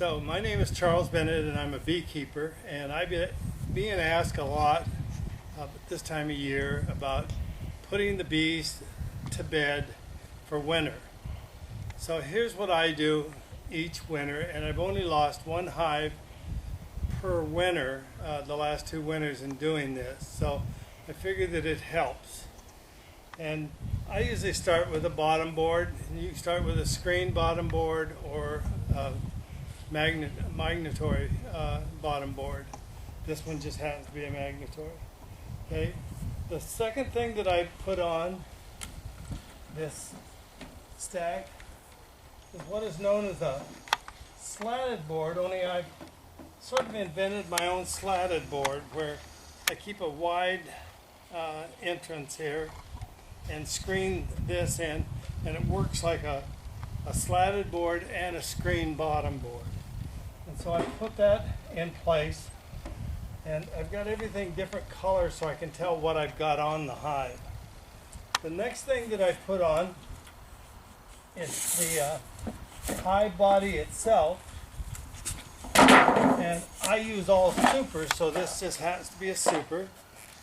So my name is Charles Bennett and I'm a beekeeper, and I've been being asked a lot this time of year about putting the bees to bed for winter. So here's what I do each winter, and I've only lost one hive per winter the last 2 winters in doing this, so I figured that it helps. And I usually start with a bottom board, and you can start with a screen bottom board or magnetory bottom board. This one just happens to be a magnetory. Okay. The second thing that I put on this stack is what is known as a slatted board, only I've sort of invented my own slatted board where I keep a wide entrance here and screen this in, and it works like a slatted board and a screen bottom board. And so I put that in place, and I've got everything different colors so I can tell what I've got on the hive. The next thing that I put on is the hive body itself, and I use all supers, so this just happens to be a super,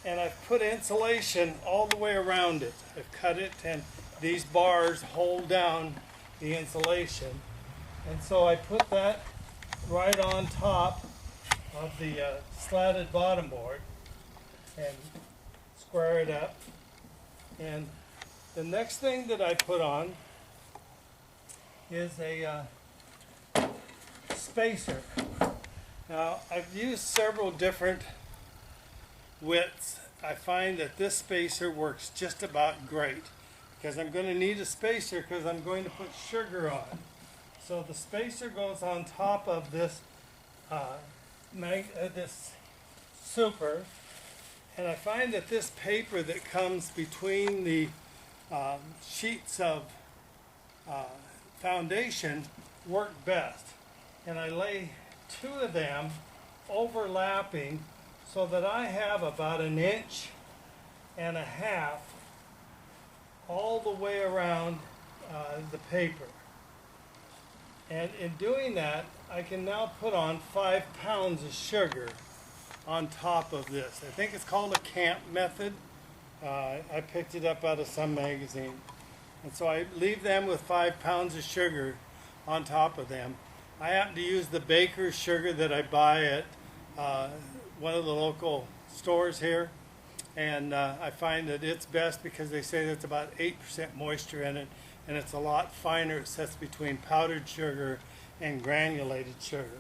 and I've put insulation all the way around it. I've cut it, and these bars hold down the insulation, and so I put that right on top of the slatted bottom board and square it up. And the next thing that I put on is a spacer. Now, I've used several different widths. I find that this spacer works just about great because I'm going to need a spacer because I'm going to put sugar on. So the spacer goes on top of this this super, and I find that this paper that comes between the sheets of foundation work best. And I lay 2 of them overlapping so that I have about 1.5 inches all the way around the paper. And in doing that, I can now put on 5 pounds of sugar on top of this. I think it's called a camp method. I picked it up out of some magazine. And so I leave them with 5 pounds of sugar on top of them. I happen to use the baker's sugar that I buy at one of the local stores here. And I find that it's best because they say there's about 8% moisture in it, and it's a lot finer. It sits between powdered sugar and granulated sugar.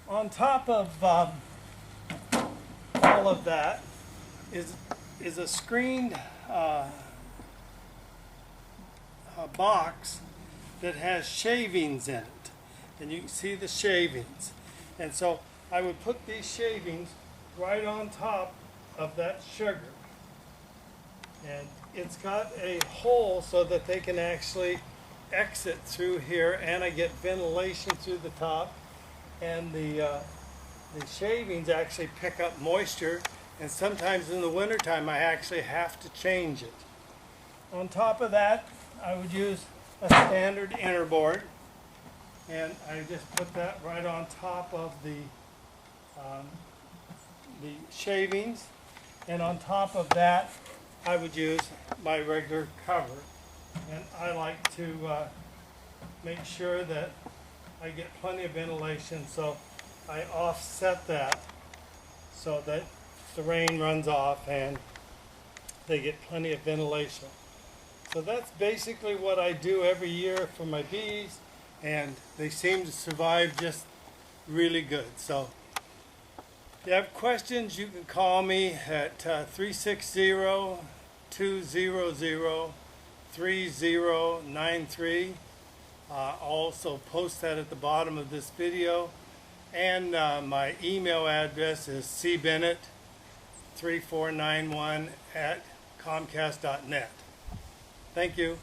On top of all of that is a screened box that has shavings in it. And you can see the shavings. And so I would put these shavings right on top of that sugar. And it's got a hole so that they can actually exit through here, and I get ventilation through the top, and the shavings actually pick up moisture, and sometimes in the wintertime I actually have to change it. On top of that, I would use a standard inner board, and I just put that right on top of the shavings, and on top of that I would use my regular cover. And I like to make sure that I get plenty of ventilation, so I offset that so that the rain runs off and they get plenty of ventilation. So that's basically what I do every year for my bees, and they seem to survive just really good. So if you have questions, you can call me at 360-200-3093. I'll also post that at the bottom of this video. And my email address is cbennett3491@comcast.net. Thank you.